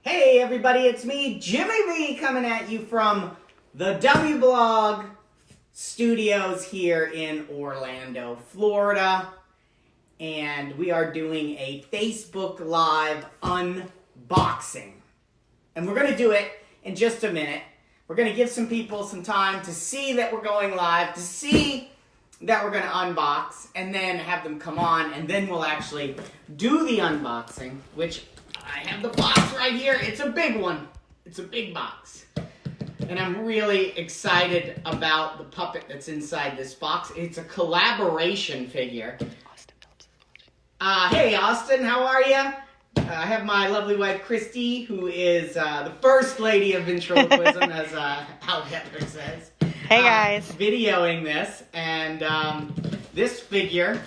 Hey everybody, it's me, Jimmy Vee, coming at you from the W Blog studios here in Orlando, Florida. And we are doing a Facebook Live unboxing. And we're going to do it in just a minute. We're going to give some people some time to see that we're going live, to see that we're going to unbox, and then have them come on, and then we'll actually do the unboxing, which I have the box right here. It's a big one. It's a big box. And I'm really excited about the puppet that's inside this box. It's a collaboration figure. Hey, Austin, how are you? I have my lovely wife, Christy, who is the first lady of ventriloquism, as Howell says. Hey, guys. Videoing this. And this figure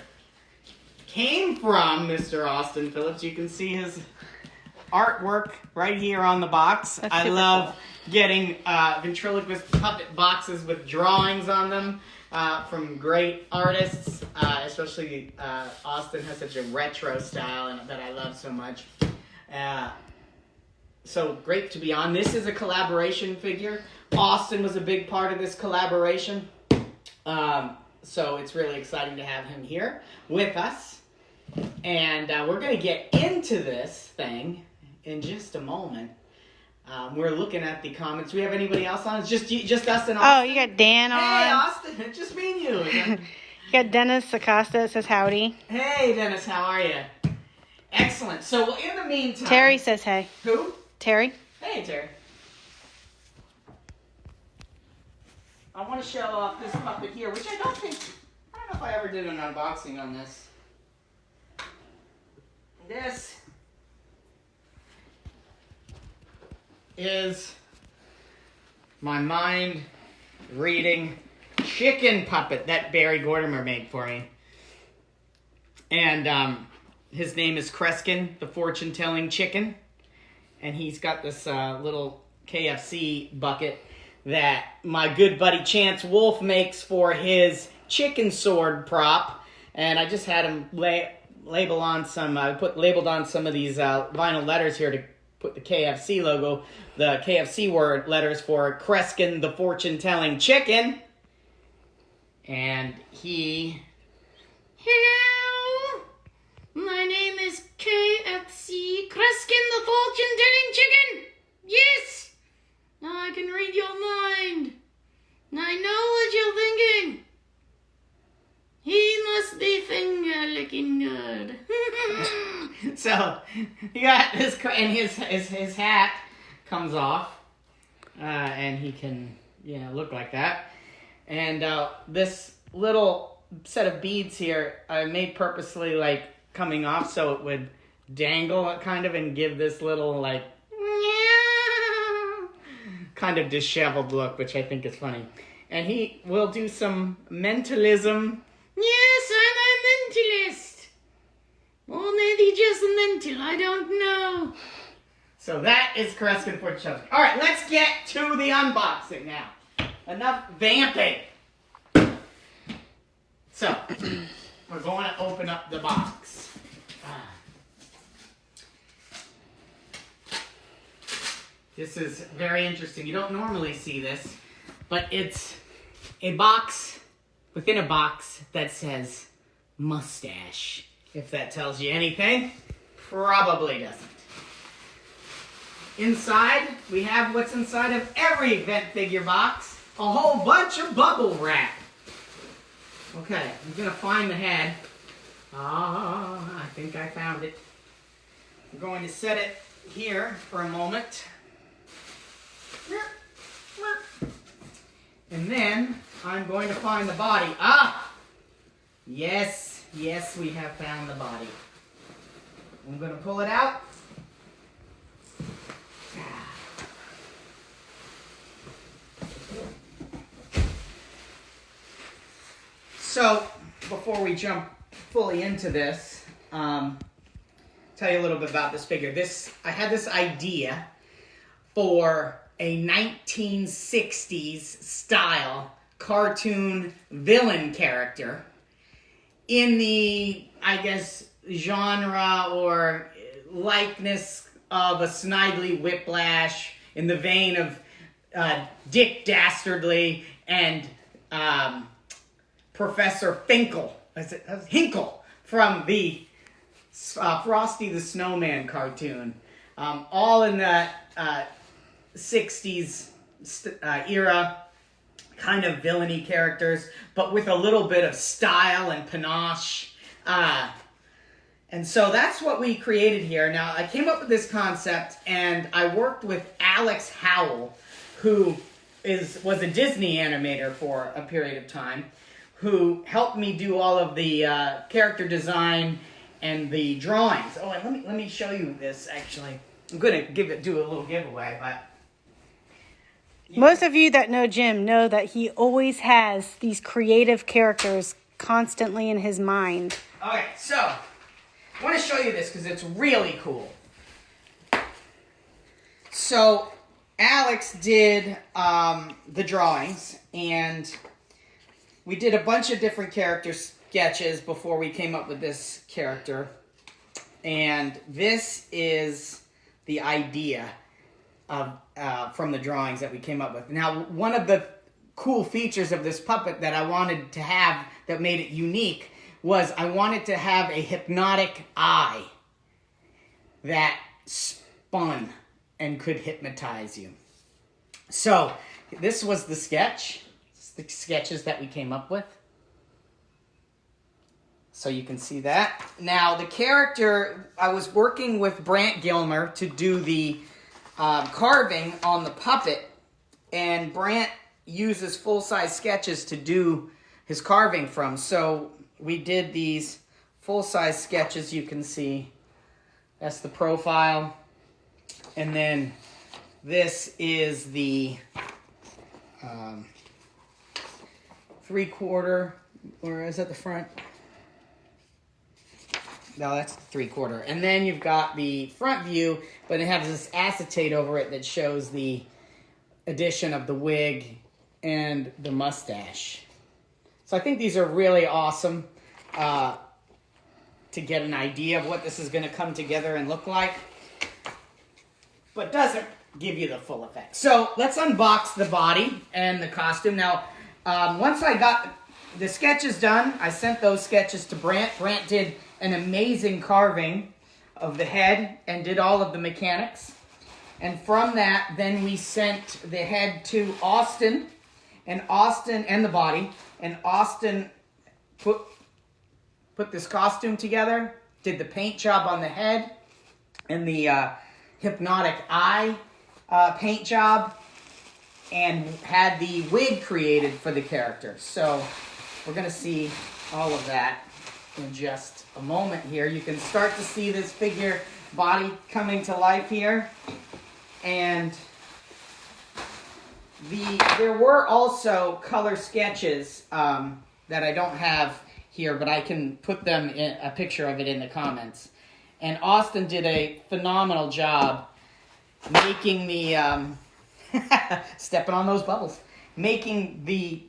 came from Mr. Austin Phillips. You can see his artwork right here on the box. I love getting ventriloquist puppet boxes with drawings on them from great artists, especially Austin has such a retro style and that I love so much. So great to be on. This is a collaboration figure. Austin was a big part of this collaboration. So it's really exciting to have him here with us. And we're going to get into this thing in just a moment. We're looking at the comments. Do we have anybody else on? It's just us and Austin. Oh, you got Dan on. Hey, Austin. It's just me and you. You got Dennis Acosta that says howdy. Hey, Dennis. How are you? Excellent. So in the meantime... Terry says hey. Who? Terry. Hey, Terry. I want to show off this puppet here, which I don't know if I ever did an unboxing on this. This is my mind-reading chicken puppet that Barry Gordimer made for me. And his name is Kreskin, the fortune-telling chicken. And he's got this little KFC bucket that my good buddy Chance Wolf makes for his chicken sword prop. And I just had him labeled on some of these vinyl letters here to put the KFC logo, the KFC word letters for Kreskin, the fortune-telling chicken. And hello, my name is KFC, Kreskin, the fortune-telling chicken. Yes, now I can read your mind. I know what you're thinking. He must be finger-licking good. So, he got this, and his hat comes off, and he can, look like that. And this little set of beads here, I made purposely, coming off so it would dangle, kind of, and give this little, kind of disheveled look, which I think is funny. And he will do some mentalism. Yes, I'm a mentalist. Or maybe just mental, I don't know. So that is Kreskin for children. All right, let's get to the unboxing now. Enough vamping. So, we're going to open up the box. This is very interesting. You don't normally see this, but it's a box within a box that says Mustache. If that tells you anything, probably doesn't. Inside, we have what's inside of every vent figure box. A whole bunch of bubble wrap. Okay, I'm going to find the head. I think I found it. I'm going to set it here for a moment. And then I'm going to find the body. Yes, we have found the body. I'm going to pull it out. So, before we jump fully into this, tell you a little bit about this figure. I had this idea for a 1960s style cartoon villain character in the, I guess, genre or likeness of a Snidely Whiplash, in the vein of Dick Dastardly and Professor Hinkle from the Frosty the Snowman cartoon. All in the 60s era, kind of villainy characters, but with a little bit of style and panache. And so that's what we created here. Now, I came up with this concept, and I worked with Alex Howell, who was a Disney animator for a period of time, who helped me do all of the character design and the drawings. Oh, and let me show you this, actually. I'm going to do a little giveaway, but... Most of you that know Jim know that he always has these creative characters constantly in his mind. Okay, so I want to show you this because it's really cool. So Alex did the drawings, and we did a bunch of different character sketches before we came up with this character. And this is the idea of from the drawings that we came up with. Now, one of the cool features of this puppet that I wanted to have that made it unique was I wanted to have a hypnotic eye that spun and could hypnotize you. So this was the sketch. The sketches that we came up with. So you can see that. Now the character, I was working with Brant Gilmer to do the carving on the puppet, and Brant uses full-size sketches to do his carving from. So we did these full-size sketches, you can see. That's the profile. And then this is the 3/4, or is that the front? No, that's the 3/4. And then you've got the front view, but it has this acetate over it that shows the addition of the wig and the mustache. So I think these are really awesome to get an idea of what this is going to come together and look like, but doesn't give you the full effect. So let's unbox the body and the costume. Now, once I got the sketches done, I sent those sketches to Brant. Brant did an amazing carving of the head and did all of the mechanics. And from that, then we sent the head to Austin and the body. And Austin put this costume together, did the paint job on the head and the Hypnotic Eye paint job, and had the wig created for the character. So we're going to see all of that in just a moment here. You can start to see this figure body coming to life here. And there were also color sketches that I don't have here, but I can put them in a picture of it in the comments. And Austin did a phenomenal job making the stepping on those bubbles, making the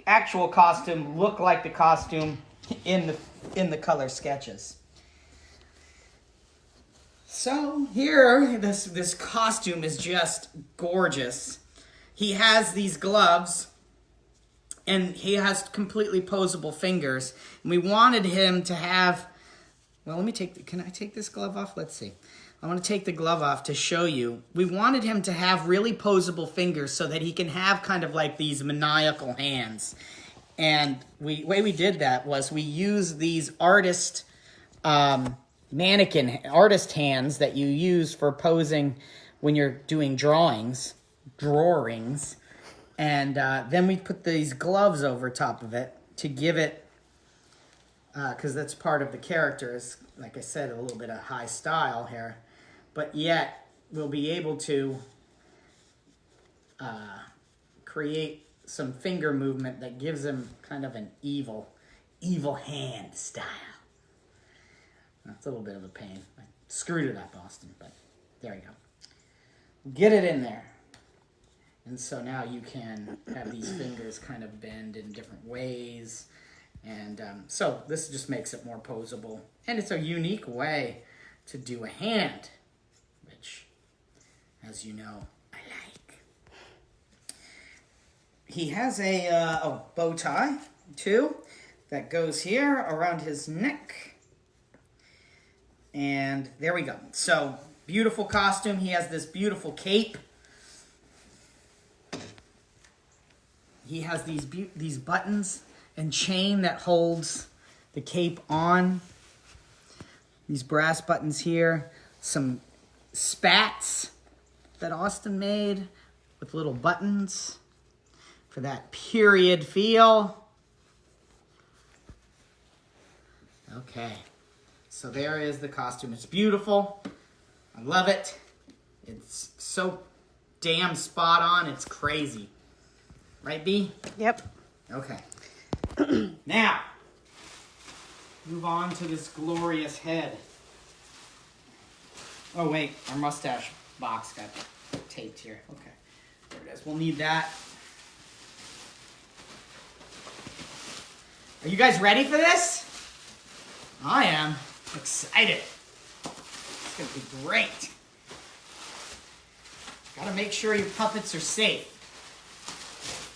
actual costume look like the costume in the color sketches. So here, this costume is just gorgeous. He has these gloves, and he has completely posable fingers. And we wanted him to have, well, can I take this glove off? Let's see. I want to take the glove off to show you. We wanted him to have really posable fingers so that he can have kind of like these maniacal hands. And the way we did that was we used these artist hands that you use for posing when you're doing drawings. And then we put these gloves over top of it to give it, because that's part of the character, is, like I said, a little bit of high style here. But yet, we'll be able to create some finger movement that gives him kind of an evil hand style. That's a little bit of a pain. I screwed it up, Austin, but there you go. Get it in there. And so now you can have these fingers kind of bend in different ways. And so this just makes it more posable. And it's a unique way to do a hand, which as you know I like. He has a bow tie, too, that goes here around his neck. And there we go. So, beautiful costume. He has this beautiful cape. He has these buttons and chain that holds the cape on. These brass buttons here. Some spats that Austin made with little buttons for that period feel. Okay. So there is the costume. It's beautiful. I love it. It's so damn spot on. It's crazy. Right, B? Yep. Okay. Now, move on to this glorious head. Oh, wait. Our mustache box got taped here. Okay. There it is. We'll need that. Are you guys ready for this? I am excited. It's going to be great. Got to make sure your puppets are safe.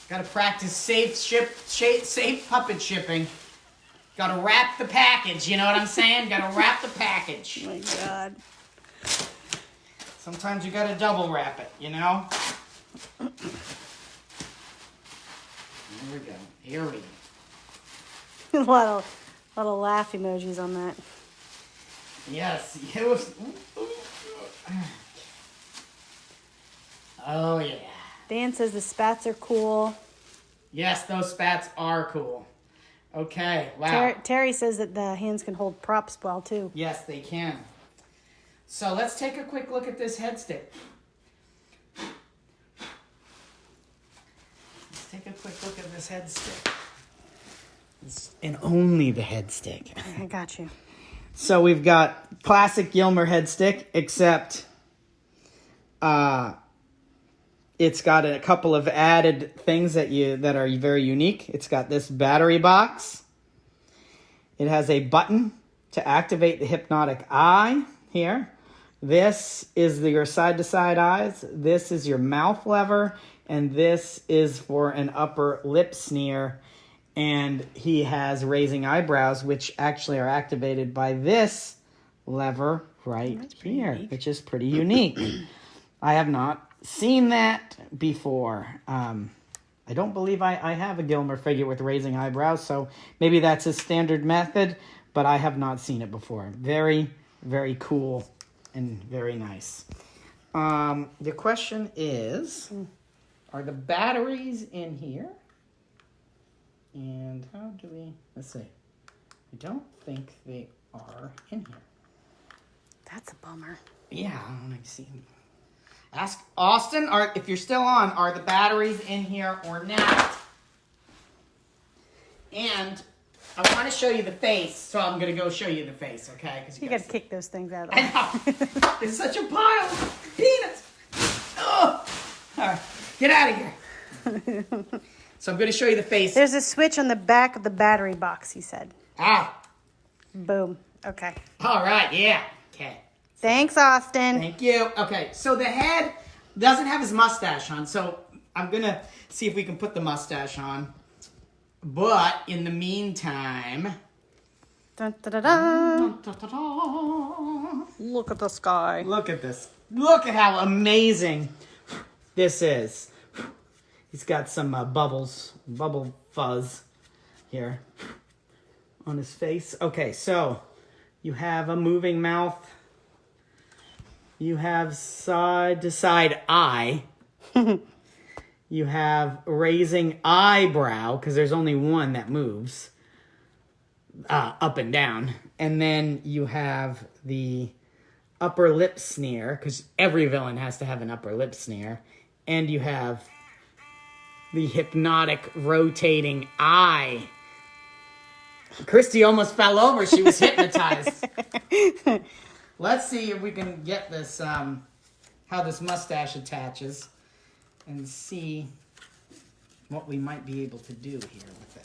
Got to practice safe puppet shipping. Got to wrap the package, you know what I'm saying? Got to wrap the package. Oh my God. Sometimes you got to double wrap it, you know? Here we go. Here we go. a lot of laugh emojis on that. Yes. It was... Oh, yeah. Dan says the spats are cool. Yes, those spats are cool. Okay, wow. Terry says that the hands can hold props well, too. Yes, they can. So let's take a quick look at this head stick. Let's take a quick look at this head stick. And only the head stick. I got you. So we've got classic Gilmer head stick, except... it's got a couple of added things that are very unique. It's got this battery box. It has a button to activate the Hypnotic Eye here. This is your side-to-side eyes. This is your mouth lever. And this is for an upper lip sneer. And he has raising eyebrows, which actually are activated by this lever right here, which is pretty unique. I have not seen that before. I don't believe I have a Gilmer figure with raising eyebrows, so maybe that's a standard method, but I have not seen it before. Very, very cool and very nice. The question is, are the batteries in here? And how do we, let's see. I don't think they are in here. That's a bummer. Yeah, I want to see. Ask Austin, if you're still on, are the batteries in here or not? And I want to show you the face, so I'm going to go show you the face, okay? You got to kick those things out. I know. It's such a pile of peanuts. Oh. All right, get out of here. So I'm going to show you the face. There's a switch on the back of the battery box, he said. Ah. Boom. Okay. All right, yeah. Okay. Thanks, Austin. Thank you. Okay, so the head doesn't have his mustache on, so I'm going to see if we can put the mustache on. But in the meantime... Dun, da, da, da. Look at the sky. Look at this. Look at how amazing this is. He's got some bubble fuzz here on his face. Okay, so you have a moving mouth. You have side-to-side eye. You have raising eyebrow, because there's only one that moves up and down. And then you have the upper lip sneer, because every villain has to have an upper lip sneer. And you have the hypnotic rotating eye. Christy almost fell over. She was hypnotized. Let's see if we can get this, how this mustache attaches, and see what we might be able to do here with it.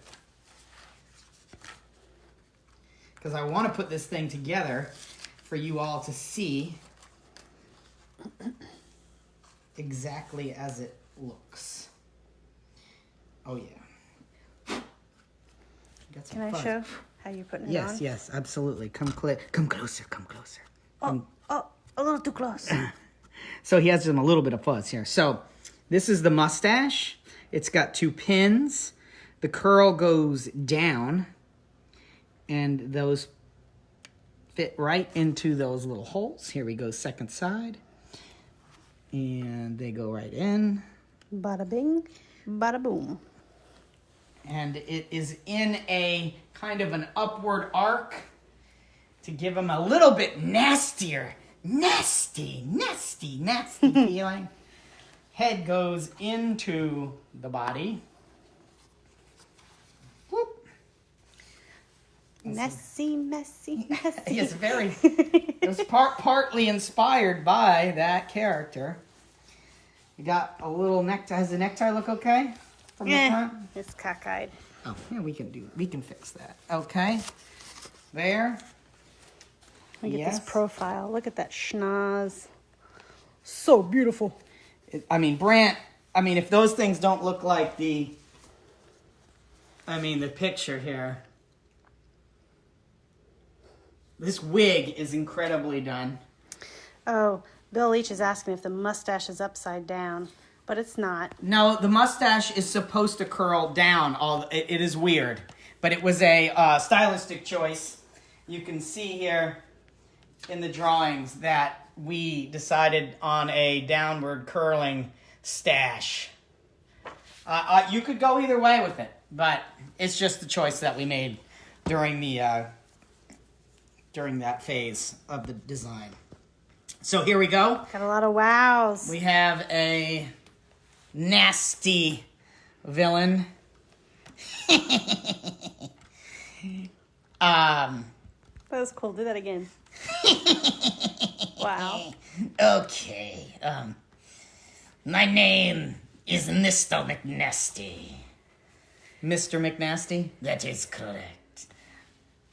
Because I want to put this thing together for you all to see. exactly as it looks. Oh, yeah. Got some Can I fuzz. show how you're putting it on? Yes, absolutely. Come closer, come closer. Oh, a little too close. So he has a little bit of fuzz here. So this is the mustache. It's got 2 pins. The curl goes down, and those fit right into those little holes. Here we go, second side. And they go right in. Bada bing, bada boom. And it is in a kind of an upward arc to give him a little bit nastier, nasty feeling. Head goes into the body. Whoop. Messy. It's very. It was partly inspired by that character. You got a little necktie. Does the necktie look okay from the front? It's cockeyed. Oh, yeah, we can fix that. Okay. There. Look at this profile. Look at that schnoz. So beautiful. Brant, if those things don't look like the picture here. This wig is incredibly done. Oh, Bill Leach is asking if the mustache is upside down, but it's not. No, the mustache is supposed to curl down. It is weird, but it was a stylistic choice. You can see here in the drawings that we decided on a downward curling stash. You could go either way with it, but it's just the choice that we made during that phase of the design. So here we go. Got a lot of wows. We have a nasty villain. That was cool. Do that again. Wow. Okay, my name is Mr. McNasty. Mr. McNasty? That is correct.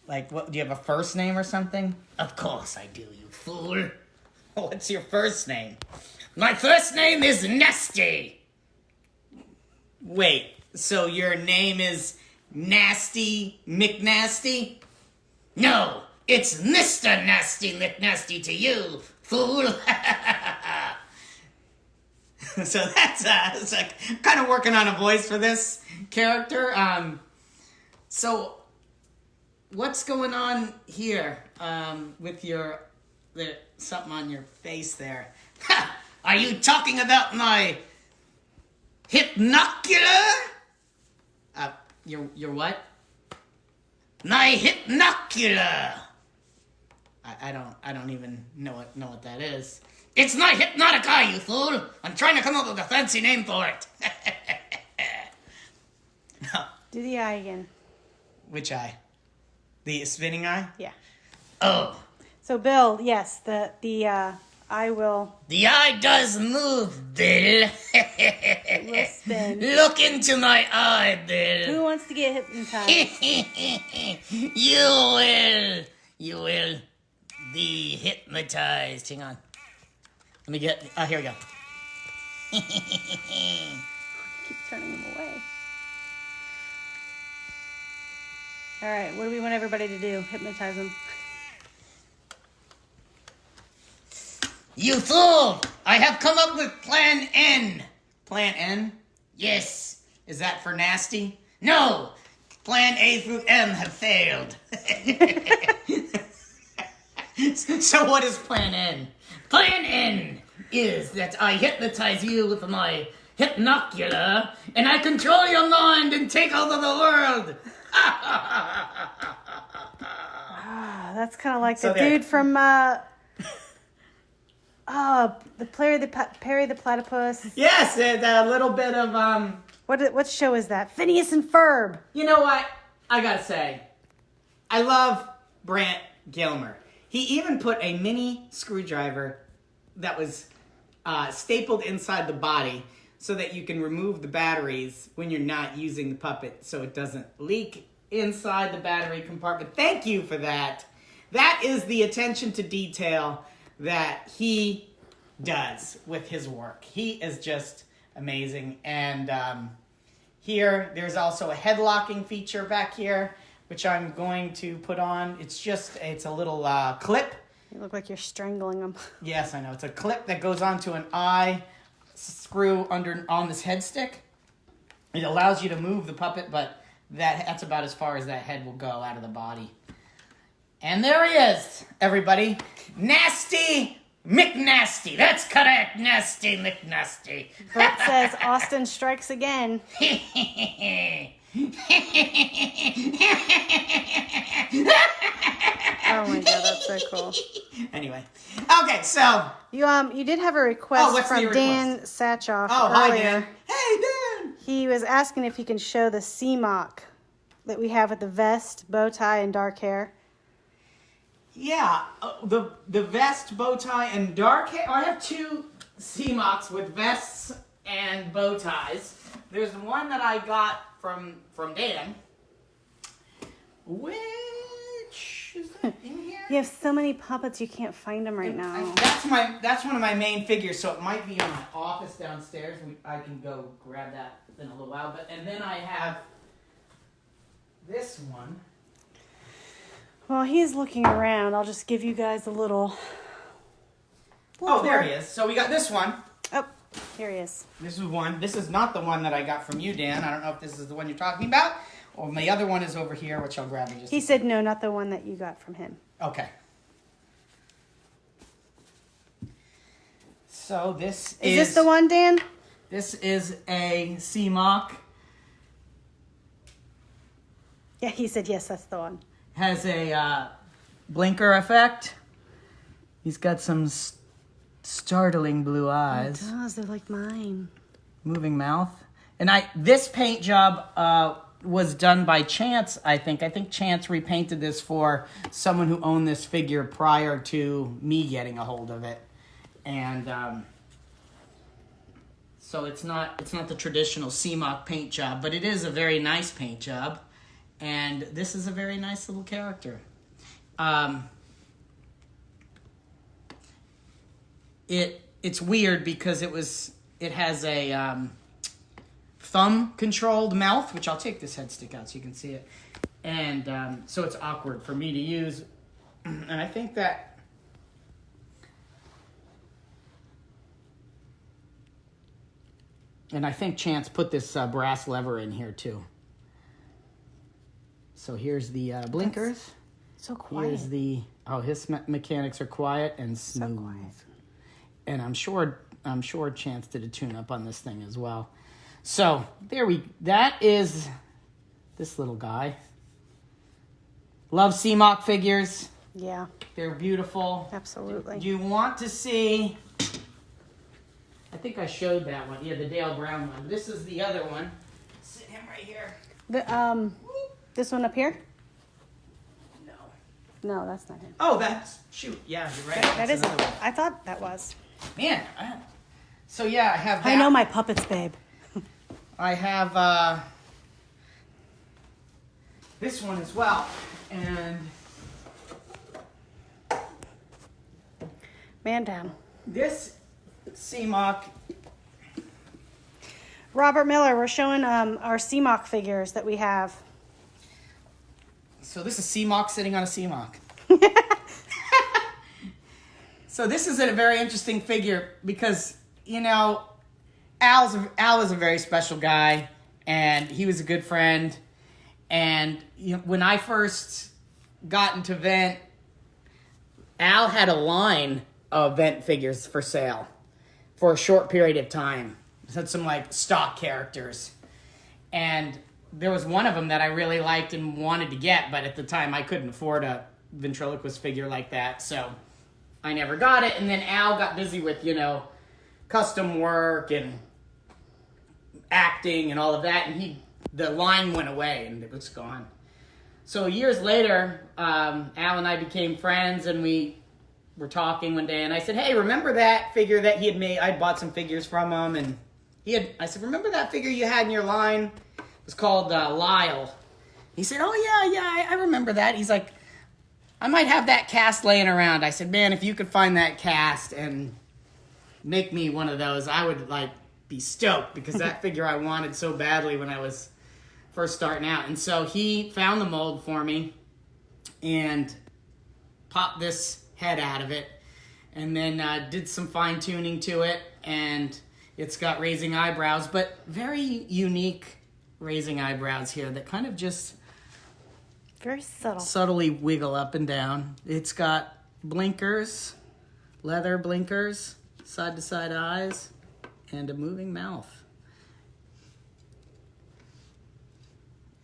Like, what? Do you have a first name or something? Of course I do, you fool. What's your first name? My first name is Nasty. Wait, so your name is Nasty McNasty? No, it's Mr. Nasty McNasty to you, fool. So that's like kind of working on a voice for this character. So what's going on here with something on your face there? Are you talking about my hypnocular? Your what? My hypnocular. I don't even know what that is. It's my hypnotic eye, you fool. I'm trying to come up with a fancy name for it. Do the eye again. Which eye? The spinning eye? Yeah. Oh. So Bill, yes, the eye will. The eye does move, Bill. It will spin. Look into my eye, Bill. Who wants to get hypnotized? You will be hypnotized. Hang on. Let me get, here we go. Keep turning him away. All right, what do we want everybody to do? Hypnotize him. You fool! I have come up with Plan N. Plan N? Yes. Is that for nasty? No. Plan A through M have failed. So what is Plan N? Plan N is that I hypnotize you with my hypnocular, and I control your mind and take over the world. That's kind of like So the there. dude from the Perry the Platypus. Yes, a little bit of What show is that? Phineas and Ferb. You know what? I gotta say, I love Brant Gilmer. He even put a mini screwdriver that was stapled inside the body so that you can remove the batteries when you're not using the puppet so it doesn't leak inside the battery compartment. Thank you for that. That is the attention to detail that he does with his work. He is just amazing. And here, there's also a head locking feature back here, which I'm going to put on. It's a little clip. You look like you're strangling him. Yes, I know. It's a clip that goes onto an eye screw on this head stick. It allows you to move the puppet, but that's about as far as that head will go out of the body. And there he is, everybody. Nasty McNasty. That's correct. Nasty McNasty. Brant says Austin strikes again. Oh my god, that's so cool. Anyway, okay, so You did have a request what's the from request? Dan Satchoff hi earlier. Dan. Hey Dan. He was asking if he can show the CMOC that we have with the vest, bow tie, and dark hair. Yeah, the vest, bow tie, and dark hair. I have two CMOCs with vests and bow ties. There's one that I got from Dan. Which is that in here? You have so many puppets, you can't find them right now. That's one of my main figures, so it might be in my office downstairs. I can go grab that in a little while. And then I have this one. While he's looking around, I'll just give you guys a little Oh, there tour. he is. So we got this one. Oh, here he is. This is one. This is not the one that I got from you, Dan. I don't know if this is the one you're talking about. Or the other one is over here, which I'll grab in just He said no, not the one that you got from him. Okay. So this Is this the one, Dan? This is a CMOC. Yeah, he said yes, that's the one. Has a blinker effect. He's got some startling blue eyes. It does, they're like mine. Moving mouth. And this paint job was done by Chance, I think. I think Chance repainted this for someone who owned this figure prior to me getting a hold of it. And so it's not the traditional CMOC paint job, but it is a very nice paint job. And this is a very nice little character. It's weird because it has a thumb controlled mouth, which I'll take this head stick out so you can see it. And so it's awkward for me to use. And I think that Chance put this brass lever in here too. So here's the blinkers. So quiet. Here's his mechanics are quiet and smooth. So quiet. And I'm sure Chance did a tune-up on this thing as well. So that is this little guy. Love CMOC figures. Yeah, They're beautiful. absolutely. Do you want to see? I think I showed that one. Yeah, the Dale Brown one. This is the other one. Sit him right here. This one up here? No. No, that's not him. Oh, shoot. Yeah, you're right. That That's is. another one. I thought that was. Man. So yeah, I have that. I know my puppets, babe. I have this one as well. And Man down. this CMOC. Robert Miller, we're showing our CMOC figures that we have. So this is CMOC sitting on a CMOC. So this is a very interesting figure because, Al is a very special guy, and he was a good friend. And when I first got into Vent, Al had a line of Vent figures for sale for a short period of time. He had some stock characters. And there was one of them that I really liked and wanted to get, but at the time I couldn't afford a ventriloquist figure like that, so I never got it. And then Al got busy with, custom work and acting and all of that, and the line went away and it was gone. So years later, Al and I became friends, and we were talking one day, and I said, hey, remember that figure that he had made? I bought some figures from him, and I said, remember that figure you had in your line? It was called Lyle. He said, oh, yeah, I remember that. He's like, I might have that cast laying around. I said, man, if you could find that cast. And make me one of those, I would like be stoked because that figure I wanted so badly when I was first starting out. And so he found the mold for me and popped this head out of it, and then did some fine tuning to it, and it's got raising eyebrows, but very unique raising eyebrows here that kind of just Very subtle. subtly wiggle up and down. It's got blinkers, leather blinkers, side-to-side eyes, and a moving mouth.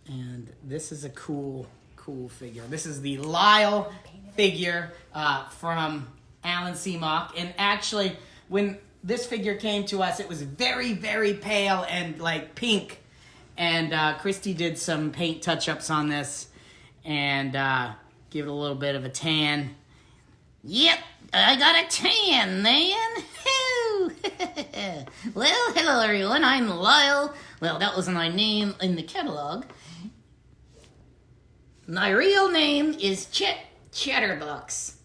And this is a cool figure. This is the Lyle figure from Alan Seamock. And actually, when this figure came to us, it was very, very pale and like pink. And Christy did some paint touch-ups on this and give it a little bit of a tan. Yep, I got a tan, man. Well, hello everyone, I'm Lyle. Well, that was my name in the catalog. My real name is Chet Chatterbox.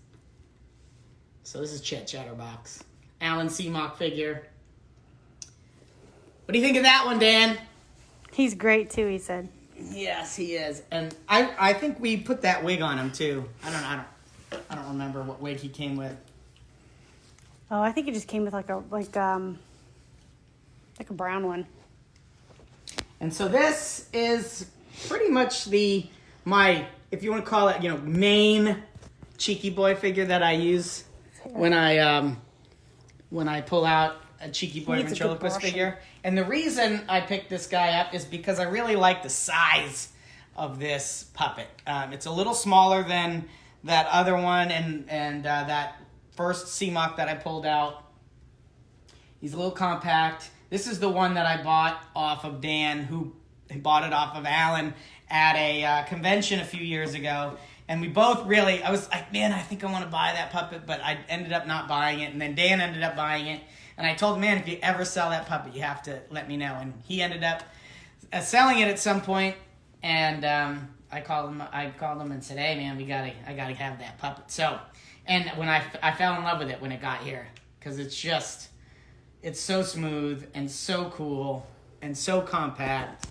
So this is Chet Chatterbox. Alan Seamock figure. What do you think of that one, Dan? He's great too, he said. Yes, he is. And I think we put that wig on him too. I don't remember what wig he came with. Oh, I think it just came with like a brown one. And so this is pretty much my, if you want to call it, main cheeky boy figure that I use when I pull out a cheeky boy Needs a good ventriloquist brushing. figure. And the reason I picked this guy up is because I really like the size of this puppet. It's a little smaller than that other one and that first Seamock that I pulled out. He's a little compact. This is the one that I bought off of Dan, who bought it off of Alan at a convention a few years ago. And we both really, I was like, man, I think I want to buy that puppet, but I ended up not buying it. And then Dan ended up buying it. And I told him, man, if you ever sell that puppet, you have to let me know. And he ended up selling it at some point. And I called him and said, hey, man, I gotta have that puppet. So, and when I fell in love with it when it got here, because it's so smooth and so cool and so compact.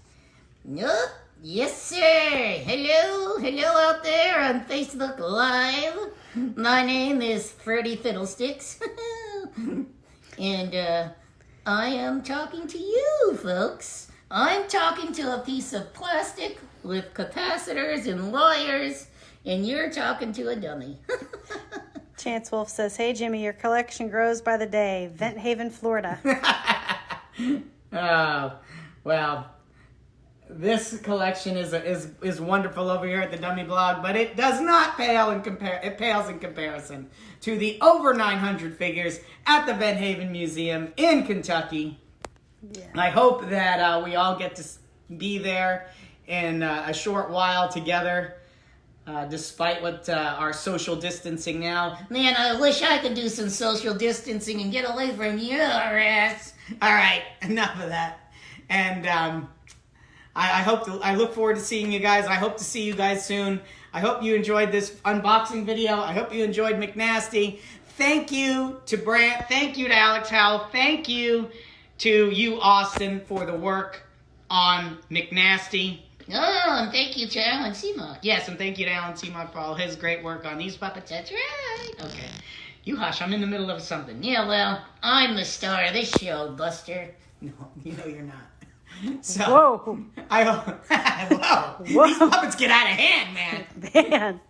Yup. Yes, sir. Hello out there on Facebook Live. My name is Freddie Fiddlesticks. And I am talking to you, folks. I'm talking to a piece of plastic with capacitors and wires, and you're talking to a dummy. Chance Wolf says, hey, Jimmy, your collection grows by the day. Vent Haven, Florida. Oh, well, this collection is wonderful over here at the Dummy Blog, but it does not pale in it pales in comparison to the over 900 figures at the Vent Haven Museum in Kentucky. Yeah. And I hope that we all get to be there in a short while together, despite what our social distancing now. Man, I wish I could do some social distancing and get away from your ass. All right, enough of that. And I look forward to seeing you guys. I hope to see you guys soon. I hope you enjoyed this unboxing video. I hope you enjoyed McNasty. Thank you to Brant. Thank you to Alex Howell. Thank you to you, Austin, for the work on McNasty. Oh, and thank you to Alan Seamock. Yes, and thank you to Alan Seamock for all his great work on these puppets. That's right. Okay. You hush. I'm in the middle of something. Yeah, well, I'm the star of this show, Buster. No, you're not. So, Whoa. I hope. Whoa. These puppets get out of hand, man.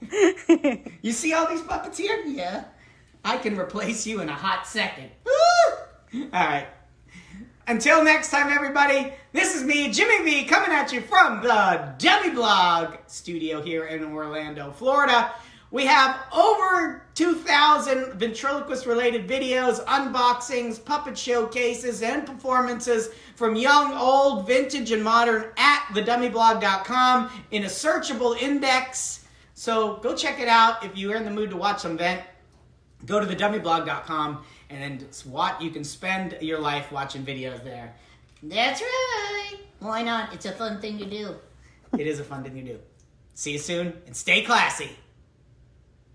Man. You see all these puppets here? Yeah. I can replace you in a hot second. Woo! All right. Until next time, everybody, this is me, Jimmy Vee, coming at you from the Dummy Blog studio here in Orlando, Florida. We have over 2,000 ventriloquist-related videos, unboxings, puppet showcases, and performances from young, old, vintage, and modern at thedummyblog.com in a searchable index. So go check it out if you're in the mood to watch some vent. Go to thedummyblog.com and you can spend your life watching videos there. That's right. Why not? It's a fun thing to do. It is a fun thing to do. See you soon, and stay classy.